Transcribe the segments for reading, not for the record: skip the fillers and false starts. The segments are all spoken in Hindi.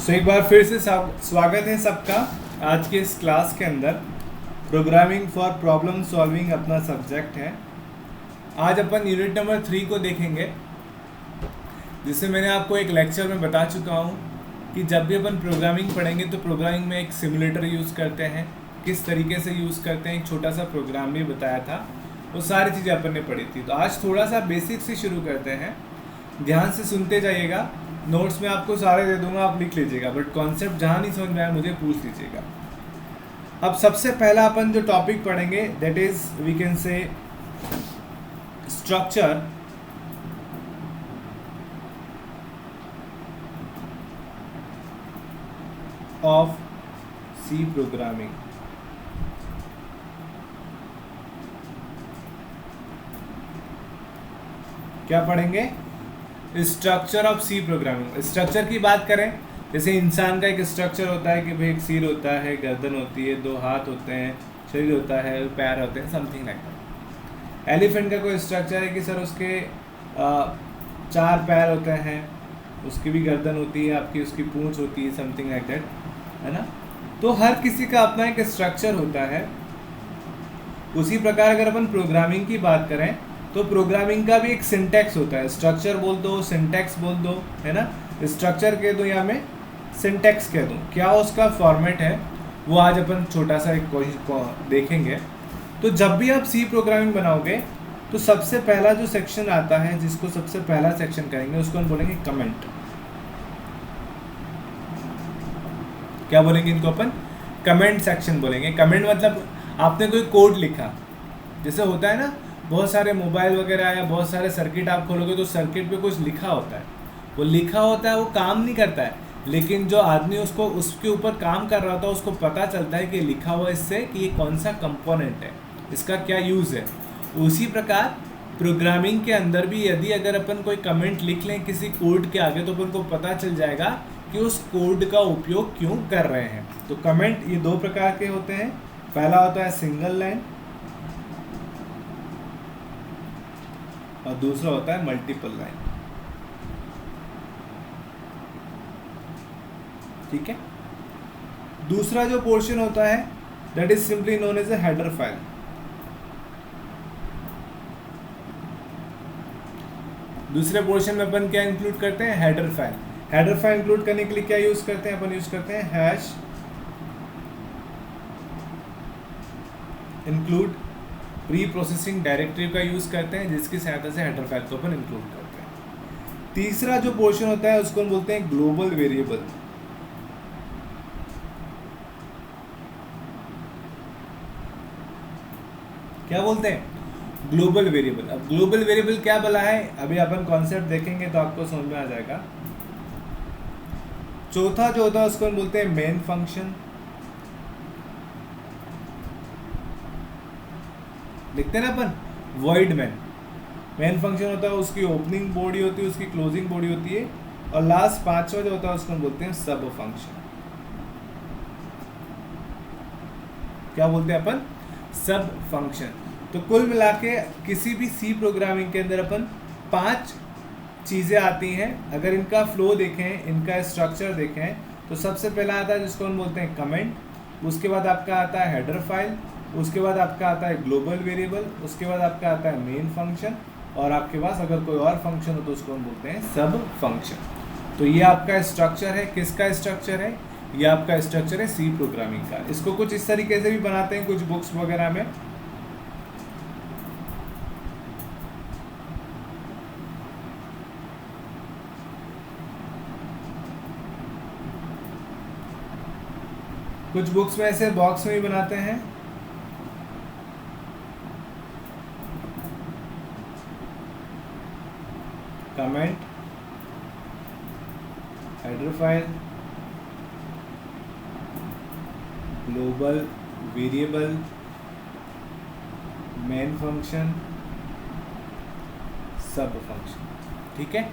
एक बार फिर से स्वागत है सबका आज के इस क्लास के अंदर। प्रोग्रामिंग फॉर प्रॉब्लम सॉल्विंग अपना सब्जेक्ट है। आज अपन यूनिट नंबर 3 को देखेंगे, जिससे मैंने आपको एक लेक्चर में बता चुका हूँ कि जब भी अपन प्रोग्रामिंग पढ़ेंगे तो प्रोग्रामिंग में एक सिमुलेटर यूज़ करते हैं, किस तरीके से यूज़ करते हैं, एक छोटा सा प्रोग्राम भी बताया था। वो सारी चीज़ें अपन ने पढ़ी थी। तो आज थोड़ा सा बेसिक से शुरू करते हैं, ध्यान से सुनते जाइएगा। नोट्स में आपको सारे दे दूंगा, आप लिख लीजिएगा, बट कॉन्सेप्ट जहाँ नहीं समझ में आया मुझे पूछ लीजिएगा। अब सबसे पहला अपन जो टॉपिक पढ़ेंगे that is we can say structure of C programming. क्या पढ़ेंगे? Structure of C programming. Structure की बात करें, जैसे इंसान का एक स्ट्रक्चर होता है कि भाई एक सिर होता है, गर्दन होती है, 2 हाथ होते हैं, शरीर होता है, पैर होते हैं, समथिंग लाइक दैट। एलिफेंट का कोई स्ट्रक्चर है कि सर उसके 4 पैर होते हैं, उसकी भी गर्दन होती है, आपकी उसकी पूंछ होती है, समथिंग लाइक दैट, है ना। तो हर किसी का अपना एक स्ट्रक्चर होता है। उसी प्रकार अगर अपन प्रोग्रामिंग की बात करें तो प्रोग्रामिंग का भी एक सिंटैक्स होता है। स्ट्रक्चर बोल दो, सिंटैक्स बोल दो, है ना। स्ट्रक्चर कह दो या मैं सिंटैक्स कह दूँ, क्या उसका फॉर्मेट है वो आज अपन छोटा सा एक देखेंगे। तो जब भी आप सी प्रोग्रामिंग बनाओगे तो सबसे पहला जो सेक्शन आता है, जिसको सबसे पहला सेक्शन करेंगे, उसको हम बोलेंगे कमेंट। क्या बोलेंगे इनको अपन? कमेंट सेक्शन बोलेंगे। कमेंट मतलब आपने कोई कोड लिखा, जैसे होता है ना बहुत सारे मोबाइल वगैरह या बहुत सारे सर्किट आप खोलोगे तो सर्किट पे कुछ लिखा होता है। वो लिखा होता है, वो काम नहीं करता है, लेकिन जो आदमी उसके ऊपर काम कर रहा होता है उसको पता चलता है कि लिखा हुआ इससे कि ये कौन सा कंपोनेंट है, इसका क्या यूज़ है। उसी प्रकार प्रोग्रामिंग के अंदर भी यदि अगर अपन कोई कमेंट लिख लें किसी कोड के आगे तो अपन को पता चल जाएगा कि उस कोड का उपयोग क्यों कर रहे हैं। तो कमेंट ये 2 प्रकार के होते हैं। पहला होता है सिंगल लाइन और दूसरा होता है मल्टीपल लाइन। ठीक है। दूसरा जो पोर्शन होता है that is simply known as a header file. दूसरे पोर्शन में अपन क्या इंक्लूड करते हैं? Header file. Header file include करने के लिए क्या यूज करते हैं? अपन यूज करते हैं hash include pre processing directory का यूज करते हैं, जिसकी सहायता से हेडर फाइल को अपन इंक्लूड करते हैं। तीसरा जो पोर्शन होता है उसको हम बोलते हैं ग्लोबल वेरिएबल। क्या बोलते हैं? Global variable. अब ग्लोबल वेरिएबल क्या बोला है, अभी अपन कॉन्सेप्ट देखेंगे तो आपको समझ में आ जाएगा। चौथा जो होता है उसको हम बोलते हैं मेन फंक्शन। लिखते हैं ना अपन वॉइड मेन फंक्शन होता है, उसकी ओपनिंग बॉडी होती है, उसकी क्लोजिंग बॉडी होती है, और लास्ट 5वां जो होता है उसको हम बोलते हैं सब फंक्शन। क्या बोलते हैं अपन? Sub function. तो कुल मिला के किसी भी सी प्रोग्रामिंग के अंदर अपन 5 चीज़ें आती हैं। अगर इनका फ्लो देखें, इनका स्ट्रक्चर देखें, तो सबसे पहला आता है जिसको हम बोलते हैं कमेंट। उसके बाद आपका आता है हेडर फाइल, उसके बाद आपका आता है ग्लोबल वेरिएबल, उसके बाद आपका आता है मेन फंक्शन, और आपके पास अगर कोई और फंक्शन हो तो उसको हम बोलते हैं सब फंक्शन। तो ये आपका स्ट्रक्चर है। किसका स्ट्रक्चर है? ये आपका स्ट्रक्चर है सी प्रोग्रामिंग का। इसको कुछ इस तरीके से भी बनाते हैं कुछ बुक्स वगैरह में। कुछ बुक्स में ऐसे बॉक्स में भी बनाते हैं। Comment, header file, global variable, main function, सब फंक्शन। ठीक है।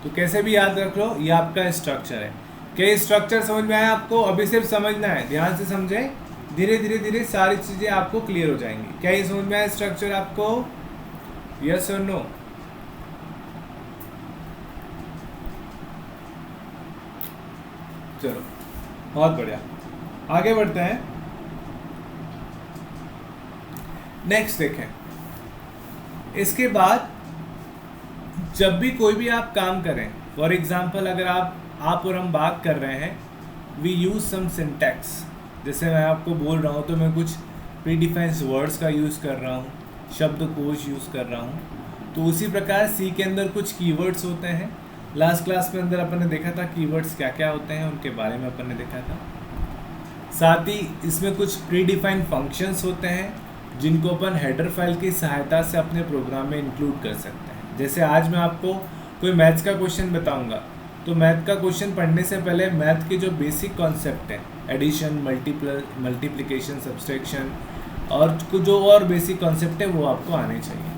तो कैसे भी याद रख लो, ये आपका स्ट्रक्चर है। क्या स्ट्रक्चर समझ में आया आपको? अभी सिर्फ समझना है, ध्यान से समझें, धीरे धीरे धीरे सारी चीज़ें आपको क्लियर हो जाएंगी। क्या ये समझ में आया स्ट्रक्चर आपको? यस और नो? चलो बहुत बढ़िया, आगे बढ़ते हैं। नेक्स्ट देखें, इसके बाद जब भी कोई भी आप काम करें, फॉर एग्जांपल अगर आप और हम बात कर रहे हैं, वी यूज़ सम सिंटैक्स। जैसे मैं आपको बोल रहा हूँ तो मैं कुछ प्रीडिफाइंड वर्ड्स का यूज़ कर रहा हूँ, शब्दकोश यूज़ कर रहा हूँ। तो उसी प्रकार सी के अंदर कुछ कीवर्ड्स होते हैं। लास्ट क्लास में अंदर अपन ने देखा था कीवर्ड्स क्या क्या होते हैं, उनके बारे में अपन ने देखा था। साथ ही इसमें कुछ प्रीडिफाइंड फंक्शंस होते हैं जिनको अपन हेडर फाइल की सहायता से अपने प्रोग्राम में इंक्लूड कर सकते हैं। जैसे आज मैं आपको कोई मैथ्स का क्वेश्चन बताऊंगा, तो मैथ का क्वेश्चन पढ़ने से पहले मैथ के जो बेसिक कॉन्सेप्ट हैं, एडिशन, मल्टीप्लिकेशन, सब्सट्रैक्शन और जो और बेसिक कॉन्सेप्ट है वो आपको आने चाहिए।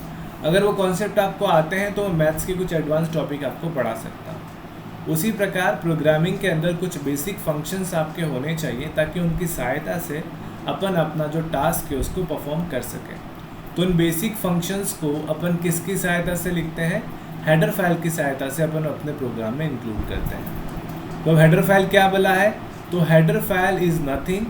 अगर वो कॉन्सेप्ट आपको आते हैं तो मैथ्स के कुछ एडवांस टॉपिक आपको पढ़ा सकता हूँ। उसी प्रकार प्रोग्रामिंग के अंदर कुछ बेसिक फंक्शंस आपके होने चाहिए ताकि उनकी सहायता से अपन अपना जो टास्क है उसको परफॉर्म कर सकें। तो उन बेसिक फंक्शंस को अपन किसकी सहायता से लिखते हैं? हेडर फाइल की सहायता से अपन अपने प्रोग्राम में इंक्लूड करते हैं। तो हेडर फाइल क्या बोला है? तो header file is nothing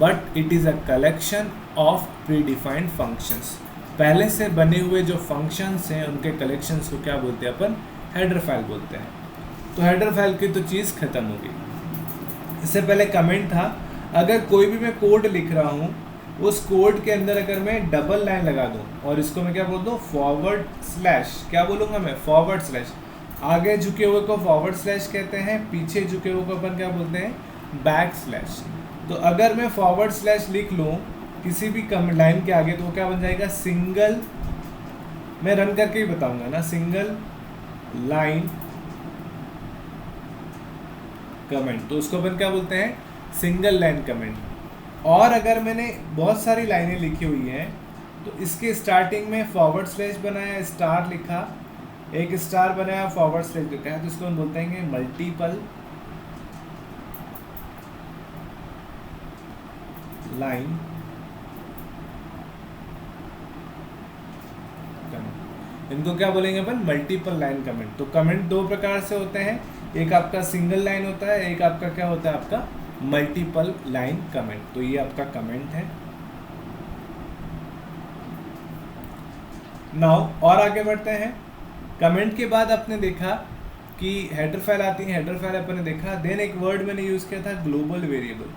but it is a collection of pre defined functions. पहले से बने हुए जो फंक्शंस हैं उनके कलेक्शंस को क्या बोलते हैं अपन? हेडर फाइल बोलते हैं। तो हेडर फाइल की तो चीज़ खत्म हो गई। इससे पहले कमेंट था, अगर कोई भी मैं कोड लिख रहा हूँ, उस कोड के अंदर अगर मैं डबल लाइन लगा दूँ और इसको मैं क्या बोल दूँ? Forward slash. क्या बोलूँगा मैं? Forward slash. आगे झुके हुए को फॉरवर्ड स्लैश कहते हैं, पीछे झुके हुए को अपन क्या बोलते हैं? Back slash. तो अगर मैं फॉरवर्ड स्लैश लिख लूँ किसी भी लाइन के आगे, तो वो क्या बन जाएगा? सिंगल। मैं रन करके ही बताऊँगा ना, सिंगल लाइन कमेंट। तो उसको अपन क्या बोलते हैं? Single line comment. और अगर मैंने बहुत सारी लाइनें लिखी हुई हैं तो इसके स्टार्टिंग में फॉरवर्ड स्लैश बनाया, स्टार लिखा, एक स्टार बनाया, फॉरवर्ड स्लैश लिखा है, तो इसको हम बोलते हैं मल्टीपल लाइन कमेंट। इनको क्या बोलेंगे अपन? Multiple line comment. तो कमेंट दो प्रकार से होते हैं, एक आपका सिंगल लाइन होता है, एक आपका क्या होता है? आपका मल्टीपल लाइन कमेंट। तो ये आपका कमेंट है। नाउ और आगे बढ़ते हैं। कमेंट के बाद आपने देखा कि हेडर फाइल आती है, हेडर फाइल अपन ने देखा। देन एक वर्ड मैंने यूज किया था, ग्लोबल वेरिएबल।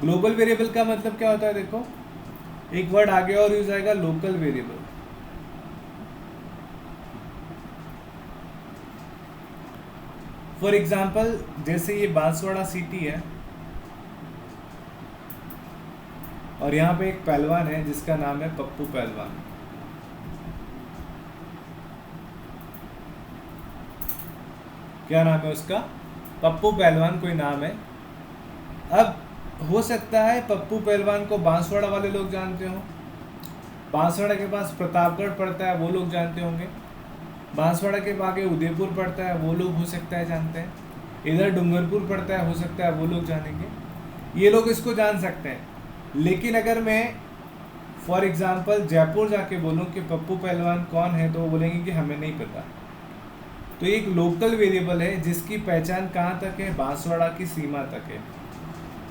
ग्लोबल वेरिएबल का मतलब क्या होता है? देखो, एक वर्ड आगे और यूज आएगा, लोकल वेरिएबल। फॉर एग्जाम्पल जैसे ये बांसवाड़ा सिटी है और यहाँ पे एक पहलवान है जिसका नाम है पप्पू पहलवान। क्या नाम है उसका? पप्पू पहलवान कोई नाम है। अब हो सकता है पप्पू पहलवान को बांसवाड़ा वाले लोग जानते हो, बांसवाड़ा के पास प्रतापगढ़ पड़ता है वो लोग जानते होंगे, बांसवाड़ा के आगे उदयपुर पड़ता है वो लोग हो सकता है जानते हैं, इधर डूंगरपुर पड़ता है हो सकता है वो लोग जानेंगे, ये लोग इसको जान सकते हैं। लेकिन अगर मैं फॉर एग्जांपल जयपुर जाके बोलूँ कि पप्पू पहलवान कौन है, तो वो बोलेंगे कि हमें नहीं पता। तो ये एक लोकल वेरिएबल है जिसकी पहचान कहाँ तक है? बांसवाड़ा की सीमा तक है।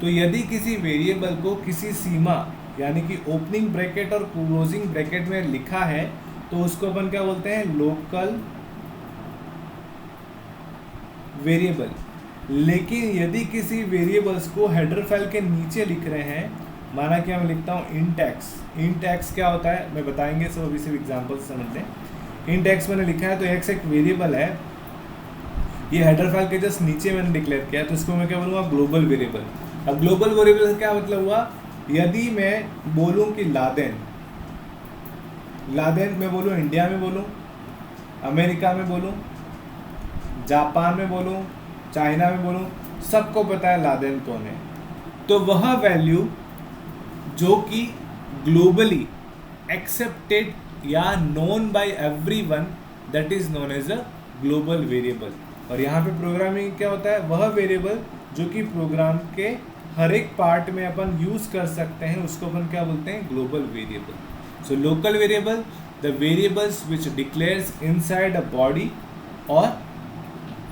तो यदि किसी वेरिएबल को किसी सीमा यानी कि ओपनिंग ब्रैकेट और क्लोजिंग ब्रैकेट में लिखा है तो उसको अपन क्या बोलते हैं? Local variable. लेकिन यदि किसी वेरिएबल्स को हेडर फाइल के नीचे लिख रहे हैं, माना कि मैं लिखता हूँ इंट एक्स। इंट एक्स क्या होता है मैं बताएंगे, सब अभी सिर्फ एग्जाम्पल से समझ लें। इंट एक्स मैंने लिखा है तो एक्स एक वेरिएबल है, ये हेडर फाइल के जस्ट नीचे मैंने डिक्लेयर किया, तो इसको मैं क्या बोलूँगा? Global variable. अब ग्लोबल वेरिएबल का क्या मतलब हुआ? यदि मैं बोलूं कि लादेन, लादेन मैं बोलूं इंडिया में बोलूं, अमेरिका में बोलूं, जापान में बोलूं, चाइना में बोलूं, सबको पता है लादेन कौन है। तो वह वैल्यू जो कि ग्लोबली एक्सेप्टेड या known by everyone, that is known as a global variable. और यहाँ पे प्रोग्रामिंग क्या होता है? वह वेरिएबल जो कि प्रोग्राम के हर एक पार्ट में अपन यूज़ कर सकते हैं उसको अपन क्या बोलते हैं? Global variable. So local variable, the variables which declares inside a body or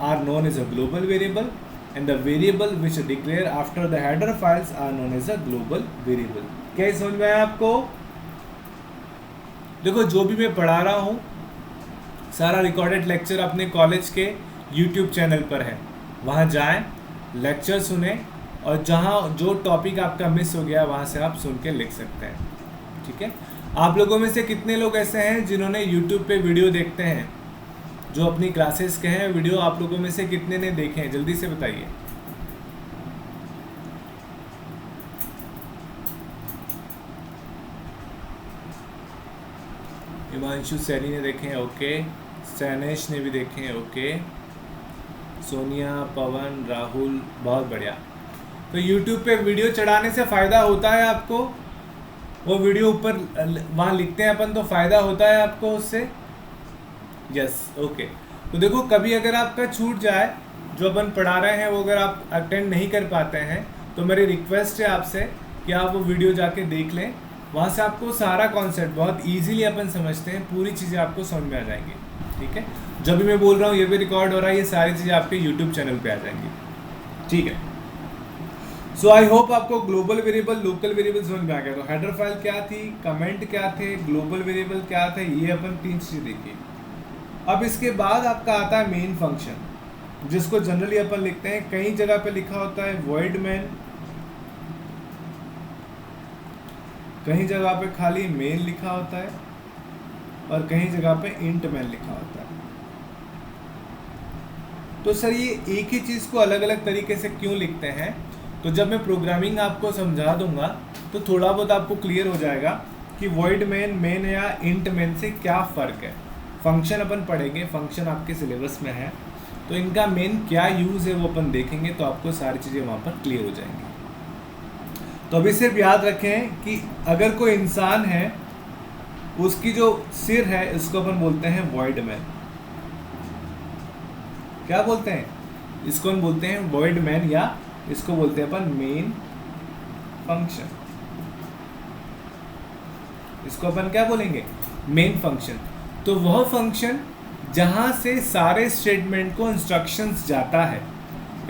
are known as a global variable, and the variable which declare after the header files are known as a global variable. क्या समझ में आया आपको? देखो जो भी मैं पढ़ा रहा हूँ सारा रिकॉर्डेड लेक्चर अपने कॉलेज के यूट्यूब चैनल पर है, वहाँ जाएं, लेक्चर सुने और जहाँ जो टॉपिक आपका मिस हो गया वहाँ से आप सुन के लिख सकते हैं, ठीक है। आप लोगों में से कितने लोग ऐसे हैं जिन्होंने यूट्यूब पे वीडियो देखते हैं, जो अपनी क्लासेस के हैं वीडियो आप लोगों में से कितने ने देखे हैं, जल्दी से बताइए। हिमांशु सैनी ने देखे हैं, ओके। सैनेश ने भी देखे हैं, ओके। सोनिया, पवन, राहुल, बहुत बढ़िया। तो YouTube पे वीडियो चढ़ाने से फ़ायदा होता है आपको, वो वीडियो ऊपर वहाँ लिखते हैं अपन, तो फ़ायदा होता है आपको उससे, यस, ओके। तो देखो कभी अगर आपका छूट जाए जो अपन पढ़ा रहे हैं वो अगर आप अटेंड नहीं कर पाते हैं तो मेरी रिक्वेस्ट है आपसे कि आप वो वीडियो जाके देख लें, वहाँ से आपको सारा कॉन्सेप्ट बहुत इजीली अपन समझते हैं, पूरी चीज़ें आपको समझ में आ जाएंगी, ठीक है। जब भी मैं बोल रहा हूँ ये भी रिकॉर्ड हो रहा है, ये सारी चीज़ें आपके यूट्यूब चैनल पे आ जाएंगी, ठीक है। सो आई होप आपको ग्लोबल वेरिएबल, लोकल वेरिएबल समझ में आ गया। तो हेडर फाइल क्या थी, कमेंट क्या थे, ग्लोबल वेरिएबल क्या थे, ये अपन 3 चीज़ें देखी। अब इसके बाद आपका आता है मेन फंक्शन, जिसको जनरली अपन लिखते हैं, कई जगह पे लिखा होता है वॉइड मैन, कहीं जगह पे खाली मेन लिखा होता है और कहीं जगह पे इंट मैन लिखा होता है। तो सर ये एक ही चीज़ को अलग अलग तरीके से क्यों लिखते हैं? तो जब मैं प्रोग्रामिंग आपको समझा दूंगा तो थोड़ा बहुत आपको क्लियर हो जाएगा कि वॉइड मैन, मेन या इंट मैन से क्या फ़र्क है। फंक्शन अपन पढ़ेंगे, फंक्शन आपके सिलेबस में है, तो इनका मेन क्या यूज़ है वो अपन देखेंगे, तो आपको सारी चीज़ें वहाँ पर क्लियर हो जाएंगी। तो अभी सिर्फ याद रखें कि अगर कोई इंसान है उसकी जो सिर है इसको अपन बोलते हैं वॉइड मैन। क्या बोलते हैं इसको? हम बोलते हैं वॉइड मैन, या इसको बोलते हैं अपन मेन फंक्शन। इसको अपन क्या बोलेंगे? Main function. तो वह फंक्शन जहां से सारे स्टेटमेंट को इंस्ट्रक्शंस जाता है,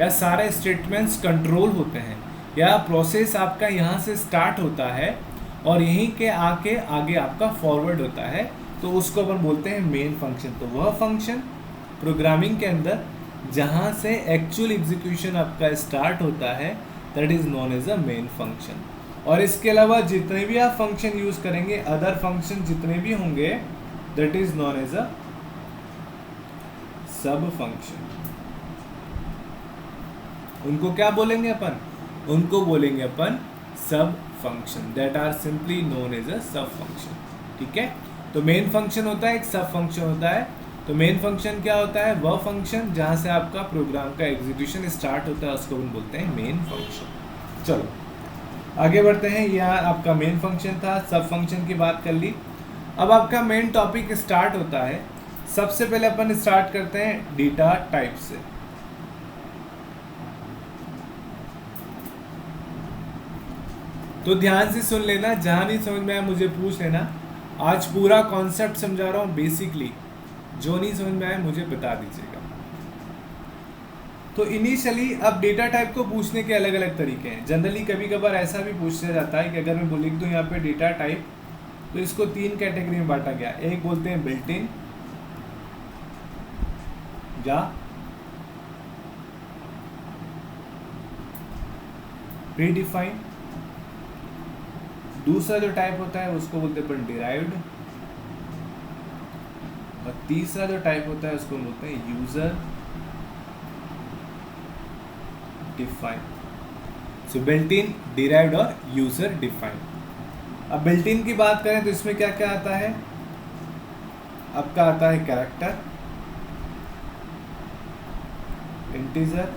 या सारे स्टेटमेंट्स कंट्रोल होते हैं, या प्रोसेस आपका यहाँ से स्टार्ट होता है और यहीं के आके आगे आपका फॉरवर्ड होता है, तो उसको अपन बोलते हैं मेन फंक्शन। तो वह फंक्शन प्रोग्रामिंग के अंदर जहाँ से एक्चुअल एग्जीक्यूशन आपका स्टार्ट होता है, that is known as a main function. और इसके अलावा जितने भी आप फंक्शन यूज़ करेंगे, अदर फंक्शन जितने भी होंगे, that is known as a sub function. उनको क्या बोलेंगे अपन? उनको बोलेंगे अपन sub function, that are simply known as a sub function, ठीक है। तो मेन फंक्शन होता है, एक सब फंक्शन होता है। तो मेन फंक्शन क्या होता है? वह फंक्शन जहाँ से आपका प्रोग्राम का एग्जीक्यूशन स्टार्ट होता है, उसको हम बोलते हैं मेन फंक्शन। चलो आगे बढ़ते हैं। यहाँ आपका मेन फंक्शन था, सब फंक्शन की बात कर ली। अब आपका मेन टॉपिक स्टार्ट होता है। सबसे पहले अपन स्टार्ट करते हैं डेटा टाइप से। तो ध्यान से सुन लेना, जहाँ नहीं समझ में आया मुझे पूछ लेना। आज पूरा कॉन्सेप्ट समझा रहा हूँ बेसिकली, जो नहीं समझ में आया मुझे बता दीजिएगा। तो इनिशियली अब डेटा टाइप को पूछने के अलग अलग तरीके हैं। जनरली कभी कभार ऐसा भी पूछा जाता है कि अगर मैं लिख दूँ यहाँ पे डेटा टाइप, तो इसको 3 कैटेगरी में बांटा गया। एक बोलते हैं बिल्ट इन, या प्रीडिफाइन। दूसरा जो टाइप होता है उसको बोलते हैं डिराइव्ड, और तीसरा जो टाइप होता है उसको बोलते हैं user define. So built in, derived और यूजर डिफाइन। अब बिल्ट इन की बात करें तो इसमें क्या क्या आता है? आपका आता है कैरेक्टर, इंटीजर,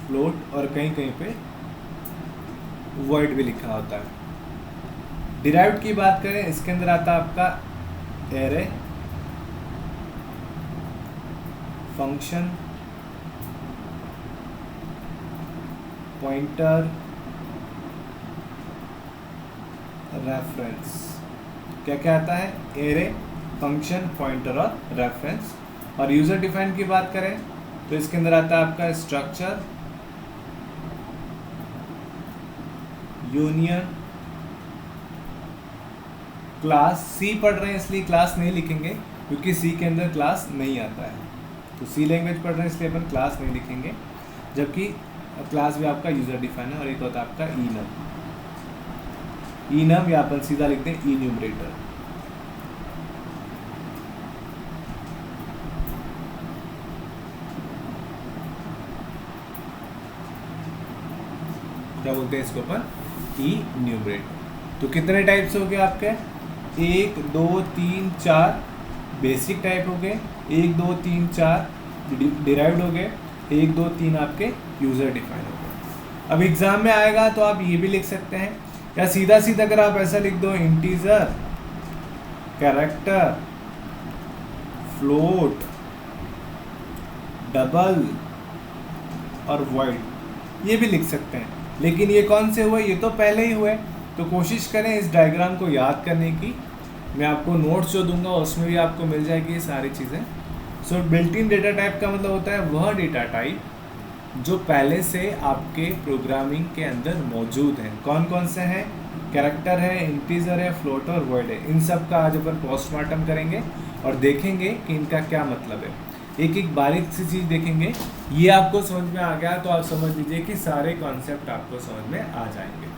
फ्लोट, और कहीं कहीं पे वॉइड भी लिखा होता है। डिराइव्ड की बात करें, इसके अंदर आता है आपका एरे, फंक्शन, पॉइंटर, रेफरेंस। क्या क्या आता है? एरे, फंक्शन, पॉइंटर और रेफरेंस। और यूजर डिफाइन की बात करें तो इसके अंदर आता है आपका स्ट्रक्चर, यूनियन, क्लास। सी पढ़ रहे हैं इसलिए क्लास नहीं लिखेंगे क्योंकि सी के अंदर क्लास नहीं आता है, तो सी लैंग्वेज पढ़ रहे हैं इसलिए अपन क्लास नहीं लिखेंगे, जबकि क्लास भी आपका यूजर डिफाइन है। और एक होता है आपका इनम, इनम या अपन सीधा लिखते हैं इन्यूमरेटर। क्या बोलते हैं इसको अपन? इन्यूमरेटर। तो कितने टाइप्स हो गए आपके? 1 2 3 4 बेसिक टाइप हो गए, 1 2 3 4 डिराइव्ड हो गए, 1 2 3 आपके यूजर डिफाइन हो गए। अब एग्जाम में आएगा तो आप ये भी लिख सकते हैं, या सीधा सीधा अगर आप ऐसा लिख दो, इंटीजर, कैरेक्टर, फ्लोट, डबल और वॉइड, ये भी लिख सकते हैं। लेकिन ये कौन से हुए? ये तो पहले ही हुए। तो कोशिश करें इस डायग्राम को याद करने की। मैं आपको नोट्स जो दूंगा उसमें भी आपको मिल जाएगी ये सारी चीज़ें। सो बिल्ट इन डेटा टाइप का मतलब होता है वह डेटा टाइप जो पहले से आपके प्रोग्रामिंग के अंदर मौजूद हैं। कौन कौन से हैं? कैरेक्टर है, इंटीजर है, फ्लोट और वर्ड है। इन सब का आज अपन पोस्टमार्टम करेंगे और देखेंगे कि इनका क्या मतलब है। एक एक बारीक सी चीज़ देखेंगे। ये आपको समझ में आ गया तो आप समझ लीजिए कि सारे कॉन्सेप्ट आपको समझ में आ जाएंगे।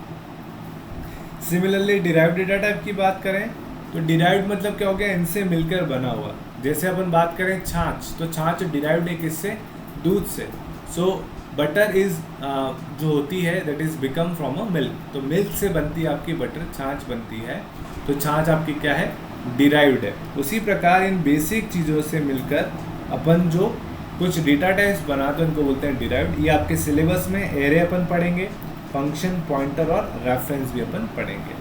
सिमिलरली डिराइव्ड डेटा टाइप की बात करें तो डिराइव्ड मतलब क्या हो गया? इनसे मिलकर बना हुआ। जैसे अपन बात करें छाछ, तो छाछ डिराइव्ड है किससे? दूध से। सो बटर इज जो होती है that is become from a milk, तो मिल्क से बनती है आपकी बटर, छाछ बनती है। तो छाछ आपकी क्या है? डिराइव्ड है। उसी प्रकार इन बेसिक चीज़ों से मिलकर अपन जो कुछ डेटा टाइप्स बनाते हैं उनको बोलते हैं डिराइव्ड। ये आपके सिलेबस में एरे अपन पढ़ेंगे, फंक्शन, पॉइंटर और रेफरेंस भी अपन पढ़ेंगे।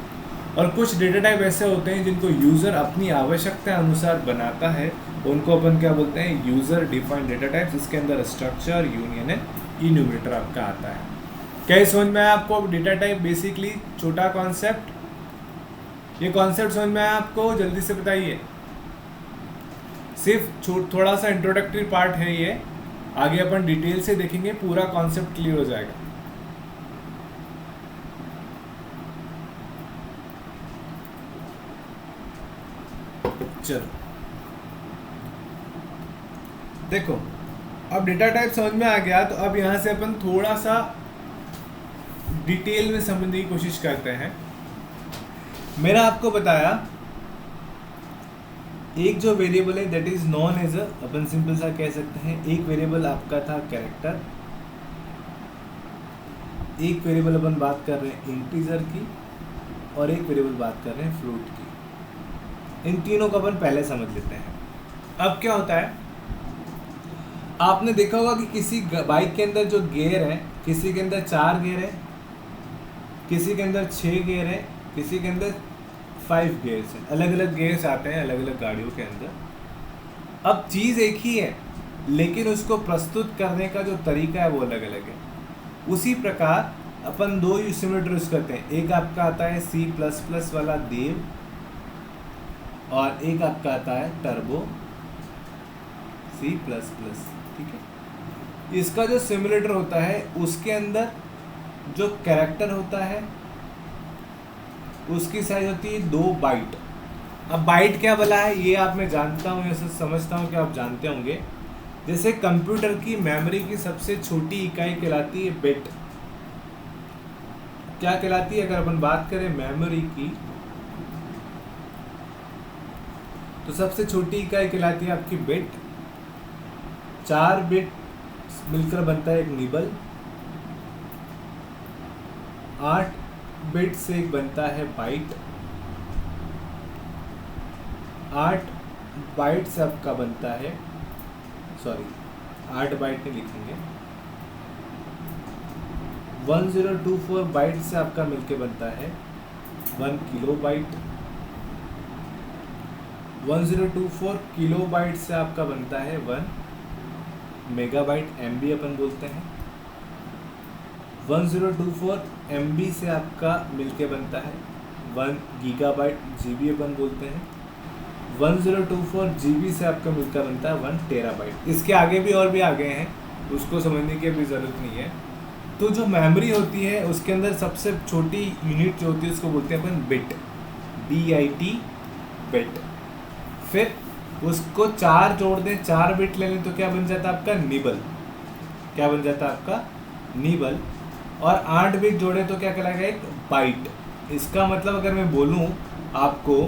और कुछ डेटा टाइप ऐसे होते हैं जिनको यूज़र अपनी आवश्यकता अनुसार बनाता है, उनको अपन क्या बोलते हैं? User defined data types. इसके अंदर स्ट्रक्चर, यूनियन एंड इन्यूमरेटर आपका आता है। क्या ये समझ में आया आपको? डेटा टाइप बेसिकली छोटा कॉन्सेप्ट। ये कॉन्सेप्ट समझ में आया आपको? जल्दी से बताइए। सिर्फ थोड़ा सा इंट्रोडक्टरी पार्ट है ये, आगे अपन डिटेल से देखेंगे, पूरा कॉन्सेप्ट क्लियर हो जाएगा। चलो देखो, अब डेटा टाइप समझ में आ गया तो अब यहां से अपन थोड़ा सा डिटेल में समझने की कोशिश करते हैं। मेरा आपको बताया एक जो वेरिएबल है दैट इज नॉन एज अपन सिंपल सा कह सकते हैं, एक वेरिएबल आपका था कैरेक्टर, एक वेरिएबल अपन बात कर रहे हैं इंटीजर की, और एक वेरिएबल बात कर रहे हैं फ्लोट की। इन तीनों को अपन पहले समझ लेते हैं। अब क्या होता है, आपने देखा होगा कि किसी बाइक के अंदर जो गियर है, किसी के अंदर 4 गियर है, किसी के अंदर 6 गियर है, किसी के अंदर 5 गियर्स हैं। अलग अलग गियर्स आते हैं अलग अलग गाड़ियों के अंदर। अब चीज़ एक ही है लेकिन उसको प्रस्तुत करने का जो तरीका है वो अलग अलग है। उसी प्रकार अपन 2 सिमुलेटर यूज करते हैं। एक आपका आता है C++ वाला देव, और एक आपका आता है टर्बो C++, ठीक है। इसका जो सिमुलेटर होता है उसके अंदर जो कैरेक्टर होता है उसकी साइज होती है 2 बाइट। अब बाइट क्या भला है ये आप मैं जानता हूँ, ऐसे समझता हूँ कि आप जानते होंगे। जैसे कंप्यूटर की मेमोरी की सबसे छोटी इकाई कहलाती है बिट। क्या कहलाती है? अगर अपन बात करें मेमोरी की तो सबसे छोटी इकाई कहलाती है आपकी बिट। 4 बिट मिलकर बनता है एक निबल, 8 बिट से एक बनता है बाइट, 8 बाइट से आपका बनता है, 8 बाइट नहीं लिखेंगे, 1024 बाइट से आपका मिलके बनता है 1 किलोबाइट, 1024 किलोबाइट से आपका बनता है 1 मेगाबाइट, MB अपन बोलते हैं। 1024 MB से आपका मिलके बनता है 1 गीगाबाइट GB अपन बोलते हैं। 1024 GB से आपका मिलकर बनता है 1 टेराबाइट। इसके आगे भी और भी आ गए हैं, उसको समझने की अभी ज़रूरत नहीं है। तो जो मेमोरी होती है उसके अंदर सबसे छोटी यूनिट जो होती है उसको बोलते हैं अपन बिट, BIT बिट। फिर उसको 4 जोड़ दें, 4 बिट ले लें तो क्या बन जाता है आपका निबल। क्या बन जाता है आपका निबल। और 8 बिट जोड़े तो क्या कहलाएगा एक बाइट। इसका मतलब अगर मैं बोलूँ आपको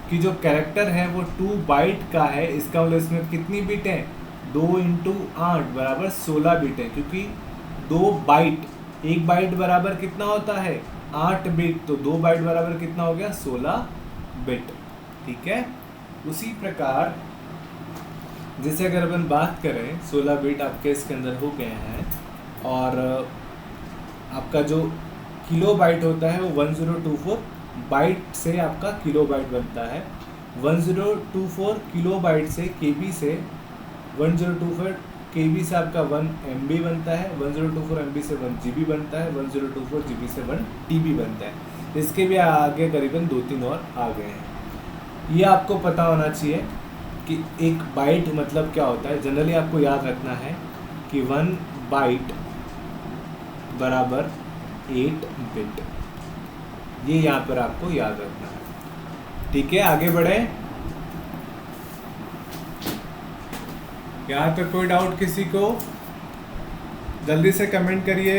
कि जो कैरेक्टर है वो 2 बाइट का है, इसका मतलब इसमें कितनी बिट है, 2 × 8 बराबर 16 बिट है। क्योंकि 2 बाइट, 1 बाइट बराबर कितना होता है 8 बिट, तो 2 बाइट बराबर कितना हो गया 16 बिट। ठीक है। उसी प्रकार जैसे अगर अपन बात करें 16 बिट आपके इसके अंदर हो गए हैं, और आपका जो किलो बाइट होता है वो 1024 बाइट से आपका किलो बाइट बनता है। 1024 किलो बाइट से KB से 1024 KB से आपका 1 MB बनता है, 1024 MB से 1 GB बनता है, 1024 GB से 1 TB बनता है। इसके भी आगे करीबन 2-3 और आ गए हैं। ये आपको पता होना चाहिए कि एक बाइट मतलब क्या होता है। जनरली आपको याद रखना है कि 1 बाइट बराबर 8 बिट, ये यहाँ पर आपको याद रखना है। ठीक है, आगे बढ़े। यहाँ तक कोई डाउट किसी को? जल्दी से कमेंट करिए।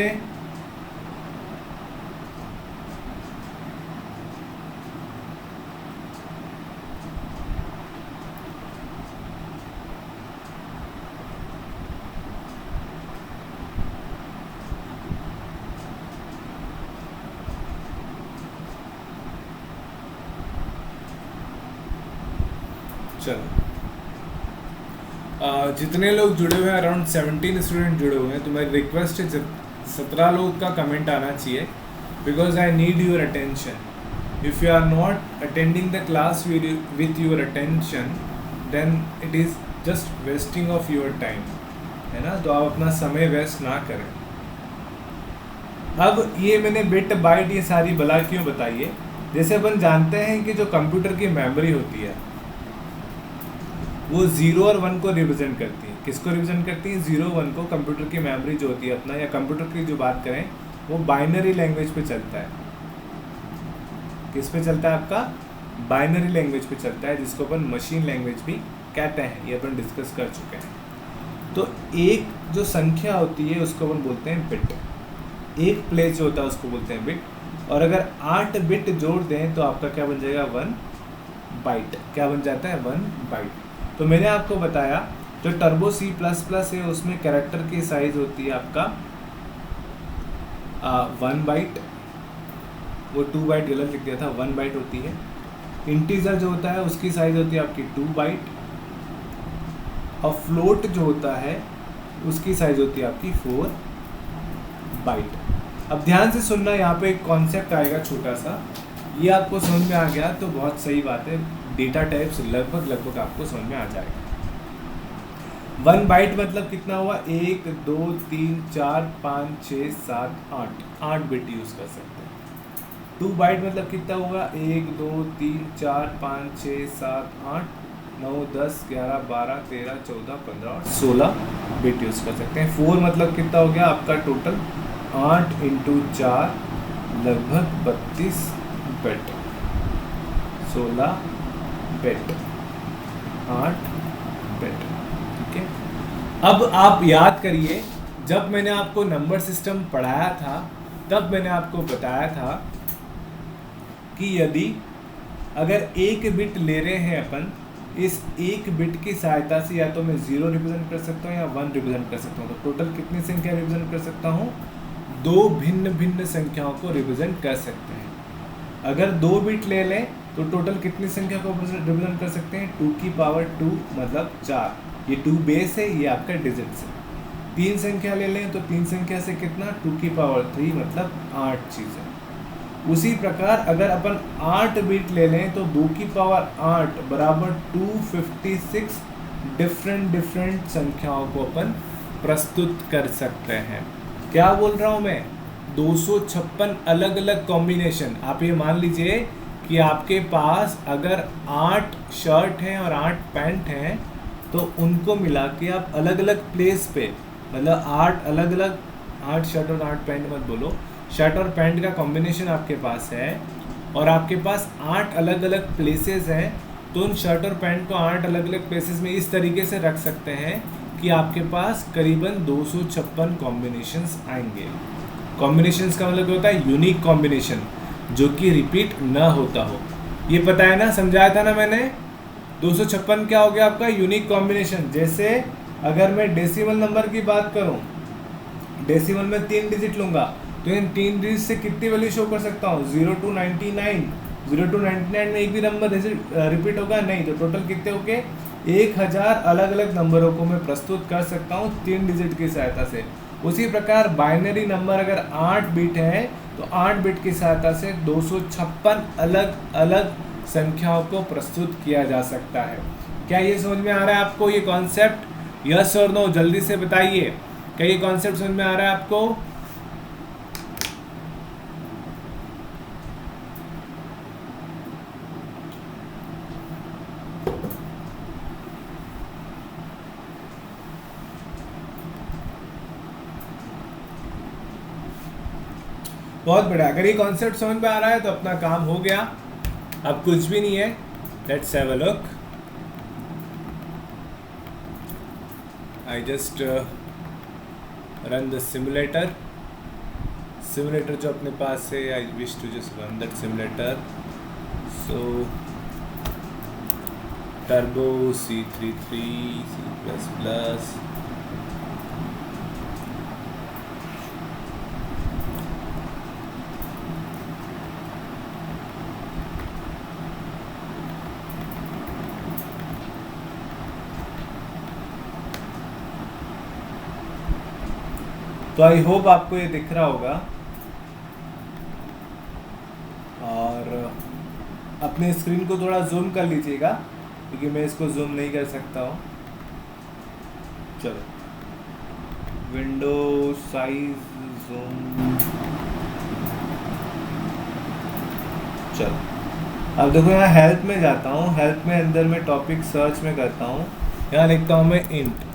चलो, जितने लोग जुड़े हुए हैं, अराउंड 17 स्टूडेंट जुड़े हुए हैं, तो मेरी रिक्वेस्ट है 17 लोग का कमेंट आना चाहिए, because I need your attention. If you are not attending the class with your attention, then it is just wasting of your time, है ना। तो आप अपना समय वेस्ट ना करें। अब ये मैंने बिट बाइट ये सारी बला क्यों बताई है। जैसे अपन जानते हैं कि जो कंप्यूटर की मेमोरी होती है वो 0 और 1 को रिप्रेजेंट करती है। किसको रिप्रेजेंट करती है? 0 1 को। कंप्यूटर की मेमोरी जो होती है अपना, या कंप्यूटर की जो बात करें, वो बाइनरी लैंग्वेज पे चलता है। किस पे चलता है आपका? बाइनरी लैंग्वेज पे चलता है, जिसको अपन मशीन लैंग्वेज भी कहते हैं। ये अपन डिस्कस कर चुके हैं। तो एक जो संख्या होती है उसको अपन बोलते हैं बिट। एक प्लेस जो होता है उसको बोलते हैं बिट। और अगर 8 बिट जोड़ दें तो आपका क्या बन जाएगा? 1 बाइट। क्या बन जाता है? 1 बाइट। तो मैंने आपको बताया जो टर्बो C++ है उसमें कैरेक्टर की साइज होती है आपका 1 बाइट। वो 2 बाइट गलत लिख दिया था, 1 बाइट होती है। इंटीजर जो होता है उसकी साइज होती है आपकी 2 बाइट। और फ्लोट जो होता है उसकी साइज होती है आपकी 4 बाइट। अब ध्यान से सुनना, यहाँ पे एक कॉन्सेप्ट आएगा छोटा सा, ये आपको समझ में आ गया तो बहुत सही बात है। डेटा टाइप्स लगभग आपको समझ में आ जाएगा। 1 बाइट मतलब कितना हुआ? 1 2 3 4 5 6 7 8 बिट यूज कर सकते हैं। 2 बाइट मतलब कितना होगा? 1 2 3 4 5 6 7 8 9 10 11 12 13 14 15 और 16 बिट यूज कर सकते हैं। 4 मतलब कितना हो गया आपका टोटल? 8 × 4 लगभग 32 बिट, 16 बिट, 8 बिट। ठीक है। अब आप याद करिए, जब मैंने आपको नंबर सिस्टम पढ़ाया था तब मैंने आपको बताया था कि यदि अगर 1 बिट ले रहे हैं अपन, इस 1 बिट की सहायता से या तो मैं 0 रिप्रेजेंट कर सकता हूँ या 1 रिप्रेजेंट कर सकता हूँ। तो टोटल कितनी संख्या रिप्रेजेंट कर सकता हूँ? 2 भिन्न भिन्न संख्याओं को रिप्रेजेंट कर सकते हैं। अगर 2 बिट ले लें तो टोटल कितनी संख्या को रिप्रेजेंट कर सकते हैं? 2 की पावर 2 मतलब 4। ये 2 बेस है, ये आपका डिजिट्स है। 3 संख्या ले लें तो 3 संख्या से कितना? 2 की पावर 3 मतलब 8 चीज़ें। उसी प्रकार अगर अपन 8 बिट ले लें तो 2 की पावर 8 बराबर 256 डिफरेंट संख्याओं को अपन प्रस्तुत कर सकते हैं। क्या बोल रहा हूँ मैं? 256 अलग अलग कॉम्बिनेशन। आप ये मान लीजिए कि आपके पास अगर 8 शर्ट हैं और 8 पैंट हैं तो उनको मिला के आप अलग अलग प्लेस पे, मतलब 8 अलग अलग, 8 शर्ट और 8 पैंट मत बोलो, शर्ट और पैंट का कॉम्बिनेशन आपके पास है और आपके पास 8 अलग अलग प्लेसेस हैं, तो उन शर्ट और पैंट को 8 अलग अलग प्लेसेस में इस तरीके से रख सकते हैं कि आपके पास करीबन 256 कॉम्बिनेशंस आएंगे। कॉम्बिनेशंस का मतलब क्या होता है? यूनिक कॉम्बिनेशन, जो कि रिपीट ना होता हो। ये पता है ना, समझाया था ना मैंने। 256 क्या हो गया आपका? Unique combination. जैसे अगर मैं डेसिमल नंबर की बात करूं, डेसिमल में 3 डिजिट लूंगा तो इन 3 डिजिट से कितनी वैल्यू शो कर सकता हूँ? 0 to 99। 0 to 99 में एक भी नंबर रिपीट होगा नहीं, तो टोटल कितने हो गए? 1000 अलग अलग नंबरों को मैं प्रस्तुत कर सकता हूँ 3 डिजिट की सहायता से। उसी प्रकार बाइनरी नंबर अगर 8 बिट है तो 8 बिट की सहायता से 256 अलग अलग संख्याओं को प्रस्तुत किया जा सकता है। क्या ये समझ में आ रहा है आपको ये कॉन्सेप्ट? यस और नो, जल्दी से बताइए, क्या ये कॉन्सेप्ट समझ में आ रहा है आपको? बहुत बढ़िया। अगर ये कॉन्सेप्ट समझ में आ रहा है तो अपना काम हो गया, अब कुछ भी नहीं है। Let's have a look. I just run the simulator जो अपने पास है। I wish to just run that simulator. So turbo C33 C++। तो आई होप आपको ये दिख रहा होगा, और अपने स्क्रीन को थोड़ा जूम कर लीजिएगा क्योंकि मैं इसको जूम नहीं कर सकता हूँ। चलो, विंडो साइज जूम। चलो, अब देखो यहाँ हेल्प में जाता हूँ। हेल्प में अंदर में टॉपिक सर्च में करता हूँ, यहाँ लिखता हूँ मैं इंट।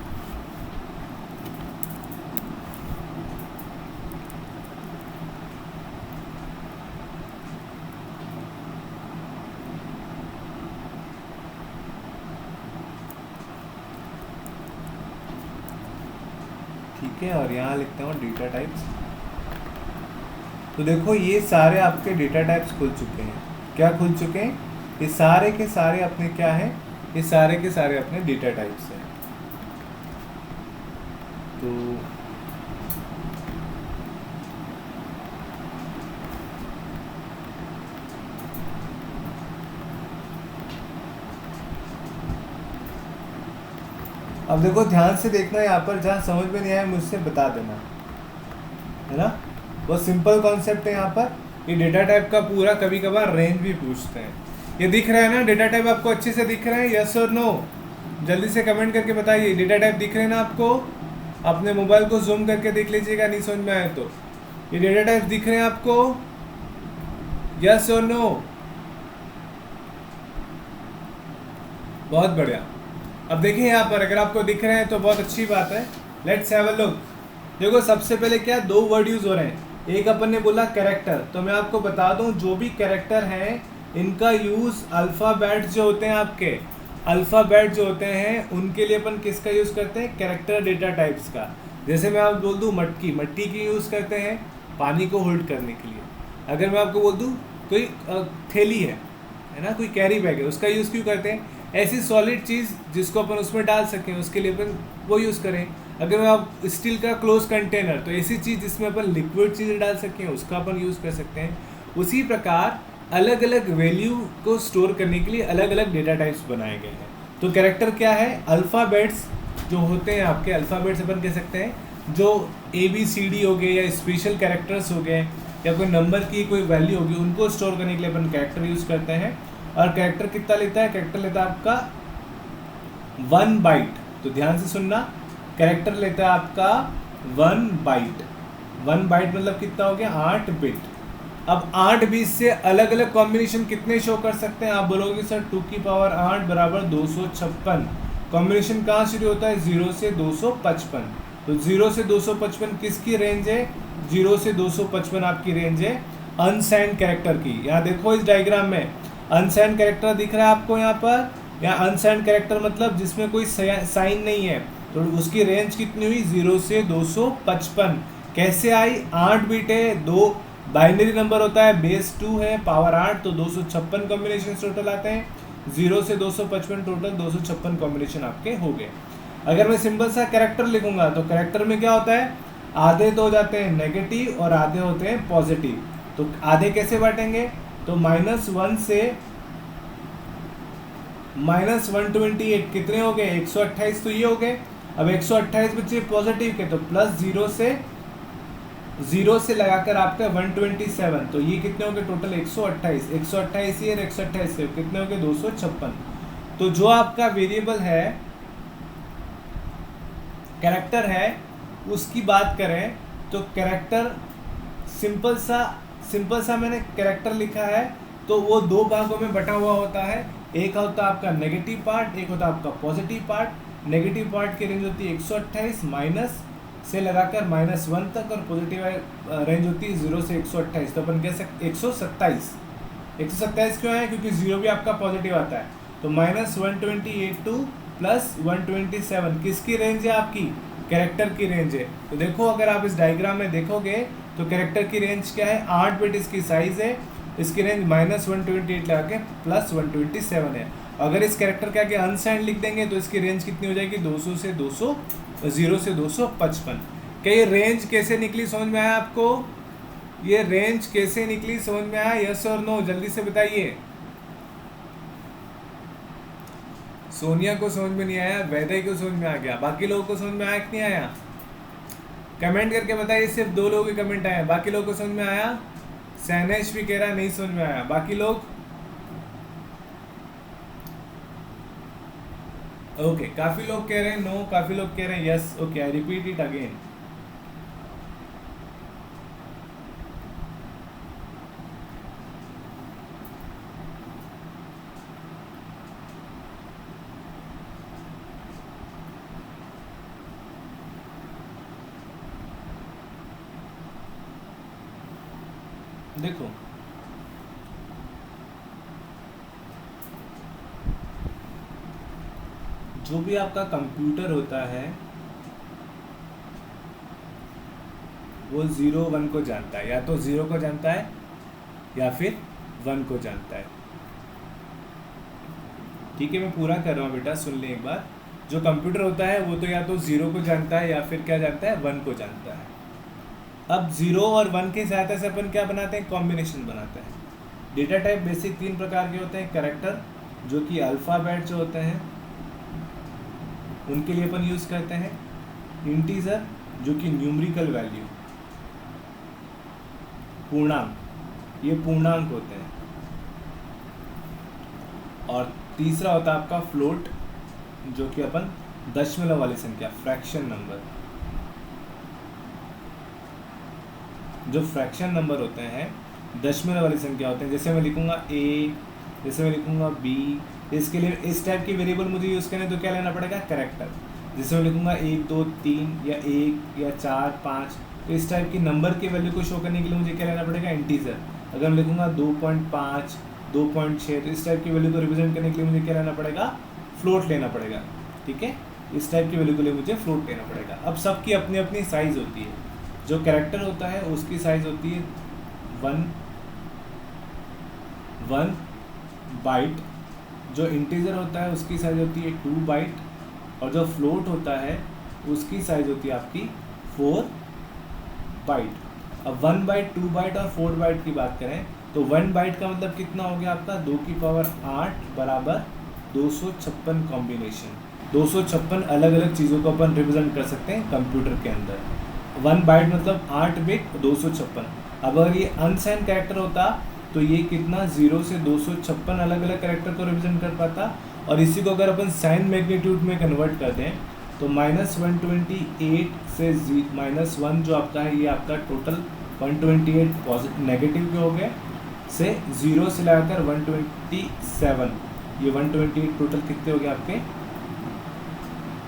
ठीक है, और यहाँ लिखता हूँ डेटा टाइप्स। तो देखो ये सारे आपके डेटा टाइप्स खुल चुके हैं। क्या खुल चुके हैं? ये सारे के सारे अपने क्या हैं? ये सारे के सारे अपने डेटा टाइप्स हैं। तो अब देखो ध्यान से देखना, यहाँ पर जहाँ समझ में नहीं आया मुझसे बता देना, है ना। बहुत सिंपल कॉन्सेप्ट है यहाँ पर। ये डेटा टाइप का पूरा कभी कभार रेंज भी पूछते हैं। ये दिख रहा है ना डेटा टाइप? आपको अच्छे से दिख रहा है? यस और नो, जल्दी से कमेंट करके बताइए। डेटा टाइप दिख रहे हैं ना आपको? अपने मोबाइल को जूम करके देख लीजिएगा, नहीं समझ में आए तो। ये डेटा टाइप दिख रहे हैं आपको? यस और नो? बहुत बढ़िया। अब देखिए यहाँ पर अगर आपको दिख रहे हैं तो बहुत अच्छी बात है। Let's have a look. देखो सबसे पहले क्या 2 वर्ड यूज हो रहे हैं। एक अपन ने बोला कैरेक्टर, तो मैं आपको बता दूं जो भी कैरेक्टर हैं इनका यूज अल्फ़ाबेट जो होते हैं आपके, अल्फ़ाबेट जो होते हैं उनके लिए अपन किसका यूज़ करते हैं? कैरेक्टर डेटा टाइप्स का। जैसे मैं आपको बोल दूं मटकी, मट्टी की यूज़ करते हैं पानी को होल्ड करने के लिए। अगर मैं आपको बोल दूं कोई थैली है ना, कोई कैरी बैग है, उसका यूज़ क्यों करते हैं? ऐसी सॉलिड चीज़ जिसको अपन उसमें डाल सकें उसके लिए अपन वो यूज़ करें। अगर मैं आप स्टील का क्लोज कंटेनर, तो ऐसी चीज़ जिसमें अपन लिक्विड चीज़ें डाल सकें उसका अपन यूज़ कर सकते हैं। उसी प्रकार अलग अलग वैल्यू को स्टोर करने के लिए अलग अलग डेटा टाइप्स बनाए गए हैं। तो कैरेक्टर क्या है? अल्फ़ाबेट्स जो होते हैं आपके, अल्फ़ाबेट्स अपन कह सकते हैं जो ABCD हो गए या स्पेशल कैरेक्टर्स हो गए या कोई नंबर की कोई वैल्यू होगी, उनको स्टोर करने के लिए अपन कैरेक्टर यूज़ करते हैं। और कैरेक्टर कितना लेता है? कैरेक्टर लेता है आपका 1 बाइट। तो ध्यान से सुनना, कैरेक्टर लेता है आपका 1 बाइट। 1 बाइट मतलब कितना हो गया? 8 बिट। अब 8 बीस से अलग अलग कॉम्बिनेशन कितने शो कर सकते हैं? आप बोलोगे सर 2 की पावर 8 बराबर 256। कॉम्बिनेशन कहाँ शुरू होता है? 0 से 255। तो 0 से 255 किसकी रेंज है? 0 से 255 आपकी रेंज है अनसाइंड कैरेक्टर की। यहाँ देखो इस डायग्राम में अनसाइंड कैरेक्टर दिख रहा है आपको यहाँ पर। यहाँ अनसाइंड कैरेक्टर मतलब जिसमें कोई साइन नहीं है, तो उसकी रेंज कितनी हुई? 0 से 255। कैसे आई? 8 बीट है, 2 बाइनरी नंबर होता है, बेस 2 है, पावर 8, तो 256 कॉम्बिनेशन टोटल आते हैं। 0 से 255 टोटल 256 कॉम्बिनेशन आपके हो गए। अगर मैं सिंपल सा कैरेक्टर लिखूंगा तो कैरेक्टर में क्या होता है? आधे तो हो जाते हैं नेगेटिव और आधे होते हैं पॉजिटिव। तो आधे कैसे बांटेंगे? तो -1 से -128 कितने हो गए? 128 तो ये हो गए। अब 128 बच्चे पॉजिटिव के, तो +0 से लगाकर आपका 127, तो ये कितने हो गए टोटल? 128। 128 ये और 128 से कितने हो गए? 256। तो जो आपका वेरिएबल है कैरेक्टर है उसकी बात करें तो कैरेक्टर सिंपल सा मैंने कैरेक्टर लिखा है, तो वो 2 भागों में बटा हुआ होता है। एक होता है आपका नेगेटिव पार्ट, एक होता है आपका पॉजिटिव पार्ट। नेगेटिव पार्ट की रेंज होती है 128 माइनस से लगाकर -1 तक, और पॉजिटिव रेंज होती है 0 से 128। तो अपन कह सकते 127। 127 क्यों है? क्योंकि 0 भी आपका पॉजिटिव आता है। तो -128 टू +127 किसकी रेंज है? आपकी कैरेक्टर की रेंज है। तो देखो अगर आप इस डायग्राम में देखोगे तो कैरेक्टर की रेंज क्या है? 8 बिट इसकी साइज है, इसकी रेंज -128 लगा के +127 है। अगर इस कैरेक्टर के आगे अनसाइंड लिख देंगे तो इसकी रेंज कितनी हो जाएगी? 0 से 255। क्या ये रेंज कैसे निकली समझ में आया आपको? ये रेंज कैसे निकली समझ में आया? यस और नो जल्दी से बताइए। सोनिया को समझ में नहीं आया, वैदय को समझ में आ गया, बाकी लोगों को समझ में आया कि नहीं आया? कमेंट करके बताइए। सिर्फ 2 लोगों के कमेंट आए, बाकी लोगों को समझ में आया? सैनेश भी कह रहा है नहीं समझ में आया। बाकी लोग ओके, काफी लोग कह रहे हैं नो, काफी लोग कह रहे हैं yes. Okay, I repeat it again. देखो जो भी आपका कंप्यूटर होता है वो 0 1 को जानता है, या तो 0 को जानता है या फिर 1 को जानता है। ठीक है, मैं पूरा कर रहा हूँ बेटा, सुन ले एक बार। जो कंप्यूटर होता है वो तो या तो 0 को जानता है या फिर क्या जानता है? 1 को जानता है। अब 0 और 1 की सहायता से अपन क्या बनाते हैं? कॉम्बिनेशन बनाते हैं। डेटा टाइप बेसिक 3 प्रकार के होते हैं। कैरेक्टर जो कि अल्फ़ाबेट जो होते हैं उनके लिए अपन यूज़ करते हैं। इंटीजर जो कि न्यूमेरिकल वैल्यू, पूर्णांक, ये पूर्णांक होते हैं। और तीसरा होता है आपका फ्लोट जो कि अपन दशमलव वाली संख्या, फ्रैक्शन नंबर। जो फ्रैक्शन नंबर होते हैं दशमलव वाली संख्या होते हैं। जैसे मैं लिखूंगा a, जैसे मैं लिखूंगा b, इसके लिए इस टाइप की वेरिएबल मुझे यूज़ करने तो क्या लेना पड़ेगा? कैरेक्टर। जैसे मैं लिखूंगा 1 2 3 या 1 या 4 5, तो इस टाइप की नंबर की वैल्यू को शो करने के लिए मुझे क्या लेना पड़ेगा? इंटीजर। अगर मैं लिखूंगा 2.5 2.6, तो इस टाइप की वैल्यू को रिप्रेजेंट करने के लिए मुझे क्या लेना पड़ेगा? फ्लोट लेना पड़ेगा। ठीक है, इस टाइप की वैल्यू के लिए मुझे फ्लोट लेना पड़ेगा। अब सबकी अपनी अपनी साइज़ होती है। जो कैरेक्टर होता है उसकी साइज़ होती है 1 बाइट। जो इंटीजर होता है उसकी साइज़ होती है 2 बाइट। और जो फ्लोट होता है उसकी साइज़ होती है आपकी 4 बाइट। अब 1 बाइट 2 बाइट और 4 बाइट की बात करें तो 1 बाइट का मतलब कितना हो गया आपका? 2 की पावर 8 बराबर 256 कॉम्बिनेशन। 256 अलग अलग चीज़ों को अपन रिप्रेजेंट कर सकते हैं कंप्यूटर के अंदर। 1 बाइट मतलब 8 बिट 256। अब अगर ये अनसाइंड कैरेक्टर होता तो ये कितना? 0 से 256 अलग अलग कैरेक्टर को रिप्रेजेंट कर पाता। और इसी को अगर अपन साइन मैग्नीट्यूड में कन्वर्ट करते हैं तो -128 से -1 जो आपका है ये आपका टोटल 128 पॉजिटिव नेगेटिव के हो गए, से 0 से लगाकर 127, ये 128 टोटल कितने हो गए आपके,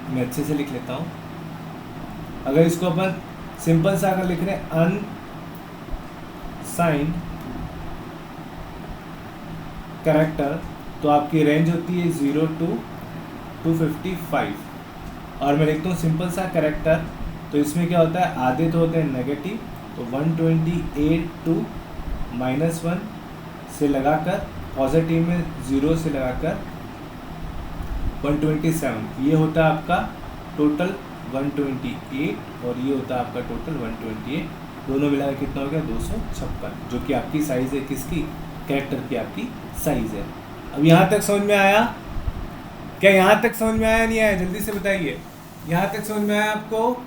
मैं अच्छे से लिख लेता हूँ। अगर इसको अपन सिंपल सा अगर लिख रहे हैं अनसाइंड कैरेक्टर, तो आपकी रेंज होती है 0 to 255। और मैं लिखता हूँ सिंपल सा कैरेक्टर, तो इसमें क्या होता है, आधे तो होते हैं नेगेटिव, तो 128 to -1 से लगाकर पॉजिटिव में 0 से लगाकर 127, ये होता है आपका टोटल 128, और ये होता है आपका टोटल 128, दोनों मिलाकर कितना हो गया 256, जो कि आपकी साइज़ है किसकी, कैरेक्टर की आपकी साइज़ है। अब यहाँ तक समझ में आया क्या, यहाँ तक समझ में आया नहीं आया, जल्दी से बताइए, यहाँ तक समझ में आया आपको?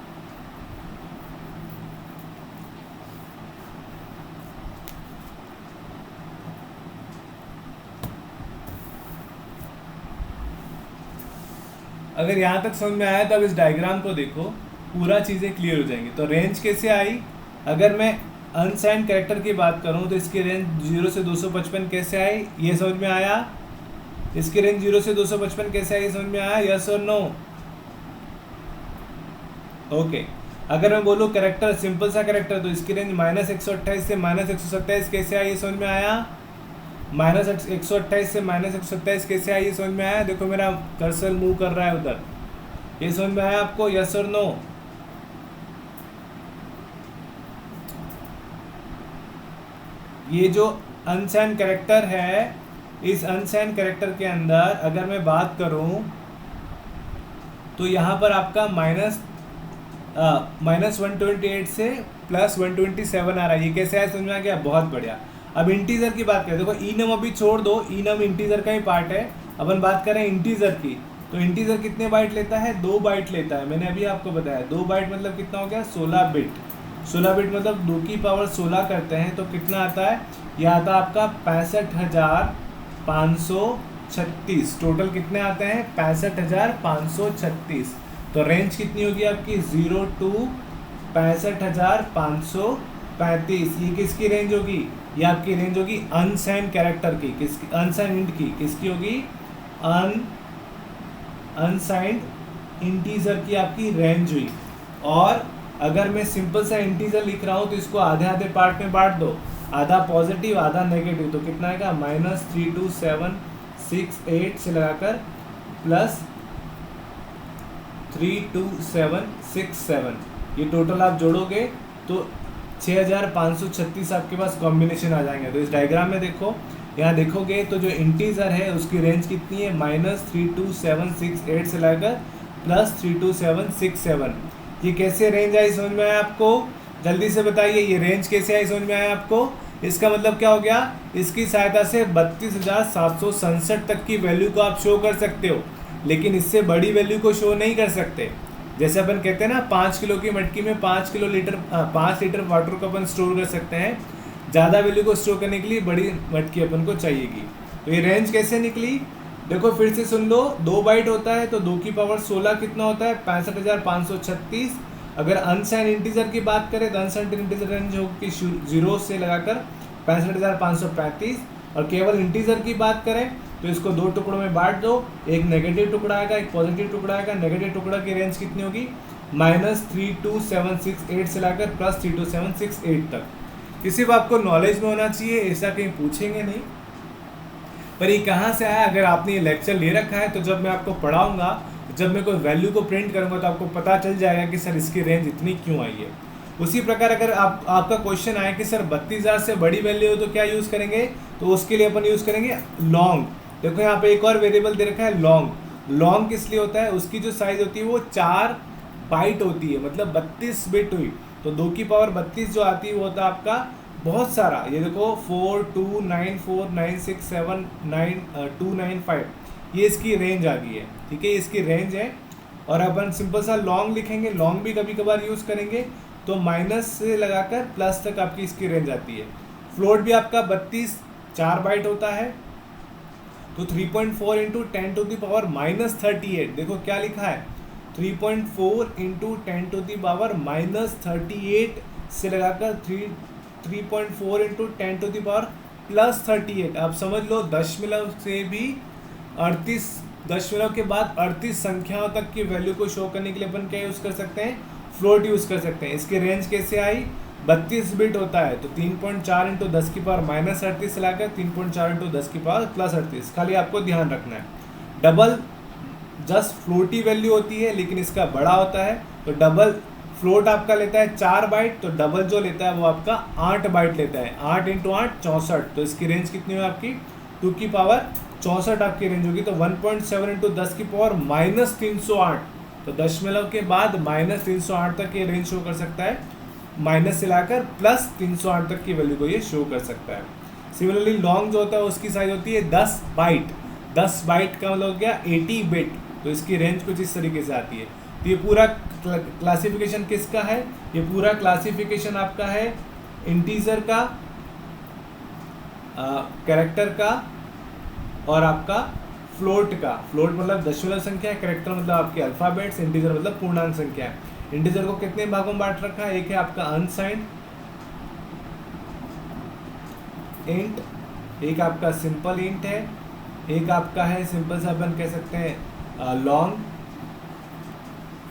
अगर यहाँ तक समझ में आया तो अब इस डायग्राम को देखो, पूरा चीज़ें क्लियर हो जाएंगी। तो रेंज कैसे आई, अगर मैं अनसाइंड कैरेक्टर की बात करूँ तो इसकी रेंज 0 से 255 कैसे आई, ये समझ में आया? इसकी रेंज 0 से 255 कैसे आई, समझ में आया, यस और नो? ओके। अगर मैं बोलूँ कैरेक्टर सिंपल सा कैरेक्टर, तो इसकी रेंज -128 से -127 कैसे आई, ये समझ में आया? -128 से -127 कैसे आई, ये समझ में आया? देखो मेरा कर्सर मूव कर रहा है उधर, ये समझ में आया आपको, यस और नो? ये जो अनसाइंड कैरेक्टर है, इस अनसाइंड कैरेक्टर के अंदर अगर मैं बात करूं तो यहाँ पर आपका -128 से +127 आ रहा है, ये कैसे है, समझ में आ गया? बहुत बढ़िया। अब इंटीजर की बात करें, देखो इनम अभी छोड़ दो, इनम इंटीजर का ही पार्ट है, अपन बात करें इंटीजर की, तो इंटीजर कितने बाइट लेता है, 2 बाइट लेता है, मैंने अभी आपको बताया 2 बाइट मतलब कितना हो गया, 16 बिट। 16 बिट मतलब 2 की पावर 16 करते हैं तो कितना आता है, यह आता है आपका 65,536, टोटल कितने आते हैं, 65,536। तो रेंज कितनी होगी आपकी, 0 to 65,535, ये किसकी रेंज होगी, ये आपकी रेंज होगी अनसाइंड कैरेक्टर की, किसकी, अनसाइंड की, किसकी होगी, अनसाइंड इंटीजर की आपकी रेंज हुई। और अगर मैं सिंपल सा इंटीजर लिख रहा हूँ तो इसको आधे आधे पार्ट में बांट दो, आधा पॉजिटिव आधा नेगेटिव, तो कितना आएगा, -32768 से लगाकर +32767, ये टोटल आप जोड़ोगे तो 6536 आपके पास कॉम्बिनेशन आ जाएंगे। तो इस डायग्राम में देखो, यहाँ देखोगे तो जो इंटीजर है उसकी रेंज कितनी है, -32768 से लगाकर +32767, ये कैसे रेंज आई, समझ में आया आपको? जल्दी से बताइए, ये रेंज कैसे आई, समझ में आया आपको? इसका मतलब क्या हो गया, इसकी सहायता से 32,767 तक की वैल्यू को आप शो कर सकते हो, लेकिन इससे बड़ी वैल्यू को शो नहीं कर सकते। जैसे अपन कहते हैं ना, 5 किलो की मटकी में 5 लीटर वाटर को अपन स्टोर कर सकते हैं, ज़्यादा वैल्यू को स्टोर करने के लिए बड़ी मटकी अपन को चाहिएगी। तो ये रेंज कैसे निकली, देखो फिर से सुन लो, 2 बाइट होता है तो 2 की पावर 16 कितना होता है, 65,536। अगर अनसाइंड इंटीजर की बात करें तो अनसाइंड इंटीजर रेंज होगी 0 से लगाकर 65,535, और केवल इंटीजर की बात करें तो इसको 2 टुकड़ों में बांट दो, एक नेगेटिव टुकड़ा आएगा, एक पॉजिटिव टुकड़ा आएगा। नेगेटिव टुकड़ा की रेंज कितनी होगी, -32768 से लगाकर +32768 तक। ये सिर्फ आपको नॉलेज में होना चाहिए, ऐसा कहीं पूछेंगे नहीं। पर ये कहाँ से आया, अगर आपने ये लेक्चर ले रखा है तो जब मैं आपको पढ़ाऊँगा, जब मैं कोई वैल्यू को प्रिंट करूँगा तो आपको पता चल जाएगा कि सर इसकी रेंज इतनी क्यों आई है। उसी प्रकार अगर आपका क्वेश्चन आए कि सर 32,000 से बड़ी वैल्यू हो तो क्या यूज़ करेंगे, तो उसके लिए अपन यूज़ करेंगे लॉन्ग। देखो यहाँ पे एक और वेरिएबल दे रखा है लॉन्ग। लॉन्ग किस लिए होता है, उसकी जो साइज़ होती है वो 4 बाइट होती है, मतलब 32 बिट हुई, तो 2 की पावर 32 जो आती है वो होता है आपका बहुत सारा। ये देखो 429496799295, ये इसकी रेंज आ गई है, ठीक है, इसकी रेंज है। और अपन सिंपल सा लॉन्ग लिखेंगे, लॉन्ग भी कभी कभार यूज़ करेंगे, तो माइनस से लगाकर प्लस तक आपकी इसकी रेंज आती है। फ्लोट भी आपका 32 4 बाइट होता है, तो 3.4 इंटू 10⁻38, देखो क्या लिखा है, 3.4 इंटू 10⁻38 से लगाकर 3.4 इंटू 10⁻+38। आप समझ लो दशमलव से भी 38 दशमलव के बाद 38 संख्याओं तक की वैल्यू को शो करने के लिए अपन क्या यूज़ कर सकते हैं, फ्लोट यूज़ कर सकते हैं। इसकी रेंज कैसे आई, 32 बिट होता है तो 3.4 इंटू 10⁻−38 लाकर 3.4 इंटू 10⁻+38। खाली आपको ध्यान रखना है डबल जस्ट फ्लोटी वैल्यू होती है लेकिन इसका बड़ा होता है, तो डबल फ्लोट आपका लेता है 4 बाइट, तो डबल जो लेता है वो आपका 8 बाइट लेता है। 8 इंटू 8 64, तो इसकी रेंज कितनी हुई आपकी 2⁻64 आपकी रेंज होगी। तो 1.7 इंटू 10⁻−308, तो दशमलव के बाद -308 तक ये रेंज शो कर सकता है, माइनस से लाकर +308 तक की वैल्यू को ये शो कर सकता है। सिमिलरली लॉन्ग जो होता है उसकी साइज होती है 10 बाइट। 10 बाइट का मतलब हो गया 80 बिट, तो इसकी रेंज कुछ इस तरीके से आती है। तो ये पूरा क्लासिफिकेशन किसका है, ये पूरा क्लासिफिकेशन आपका है इंटीजर का, कैरेक्टर का और आपका फ्लोट का। फ्लोट मतलब दशमलव संख्या है, कैरेक्टर मतलब आपके अल्फाबेट्स, इंटीजर मतलब पूर्णांक संख्या है। इंटीजर को कितने भागों में बांट रखा है, एक है आपका अनसाइंड इंट, एक आपका सिंपल इंट है, एक आपका है सिंपल सा अपन कह सकते हैं लॉन्ग,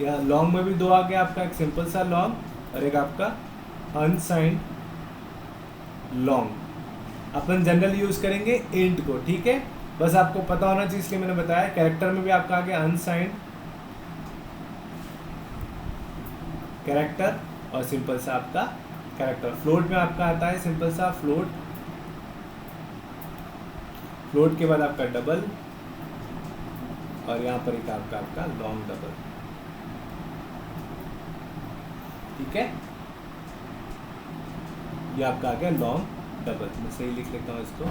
या लॉन्ग में भी दो आ गया आपका, एक सिंपल सा लॉन्ग और एक आपका अनसाइंड लॉन्ग। अपन जनरल यूज करेंगे इंट को, ठीक है, बस आपको पता होना चाहिए इसलिए मैंने बताया। कैरेक्टर में भी आपका आ गया अनसाइंड कैरेक्टर और सिंपल सा आपका कैरेक्टर। फ्लोट में आपका आता है सिंपल सा फ्लोट, फ्लोट के बाद आपका डबल और यहाँ पर एक आपका लॉन्ग डबल, ठीक है, ये आपका आ गया लॉन्ग डबल। मैं सही लिख लेता हूँ इसको,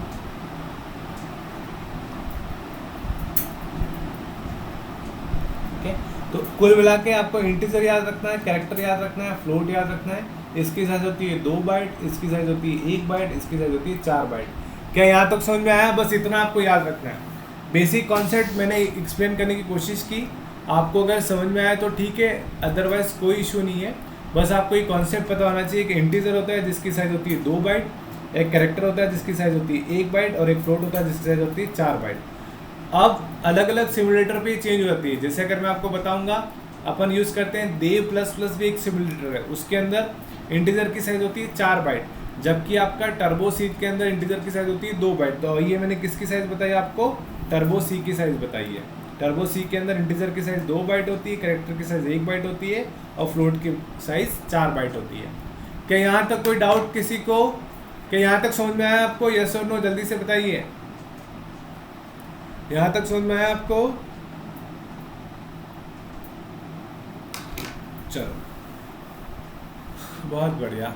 ठीक है। तो कुल मिला के आपको इंटीजर याद रखना है, कैरेक्टर याद रखना है, फ्लोट याद रखना है। इसकी साइज होती है 2 बाइट, इसकी साइज होती है 1 बाइट, इसकी साइज होती है 4 बाइट। क्या यहाँ तक समझ में आया, बस इतना आपको याद रखना है। बेसिक कॉन्सेप्ट मैंने एक्सप्लेन करने की कोशिश की, आपको अगर समझ में आया तो ठीक है, अदरवाइज कोई इशू नहीं है। बस आपको एक कॉन्सेप्ट पता होना चाहिए कि इंटीजर होता है जिसकी साइज होती है 2 बाइट, एक कैरेक्टर होता है जिसकी साइज होती है 1 बाइट और एक फ्लोट होता है जिसकी साइज होती है 4 बाइट। अब अलग अलग सिमुलेटर पे चेंज हो जाती है। जैसे अगर मैं आपको बताऊंगा, अपन यूज़ करते हैं देव प्लस प्लस भी एक सिमुलेटर है, उसके अंदर इंटीजर की साइज होती है 4 बाइट, जबकि आपका टर्बो सीट के अंदर इंटीजर की साइज होती है 2 बाइट। तो ये मैंने किसकी साइज बताई आपको, टर्बो सी की साइज बताई है। टर्बो सी के अंदर इंटीजर की साइज 2 बाइट होती है, कैरेक्टर की साइज 1 बाइट होती है और फ्लोट की साइज 4 बाइट होती है। क्या यहाँ तक कोई डाउट किसी को, क्या यहाँ तक समझ में आया आपको, यस और नो जल्दी से बताइए। यहाँ तक समझ में आया आपको, चलो बहुत बढ़िया।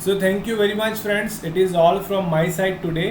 So thank you very much friends, it is all from my side today.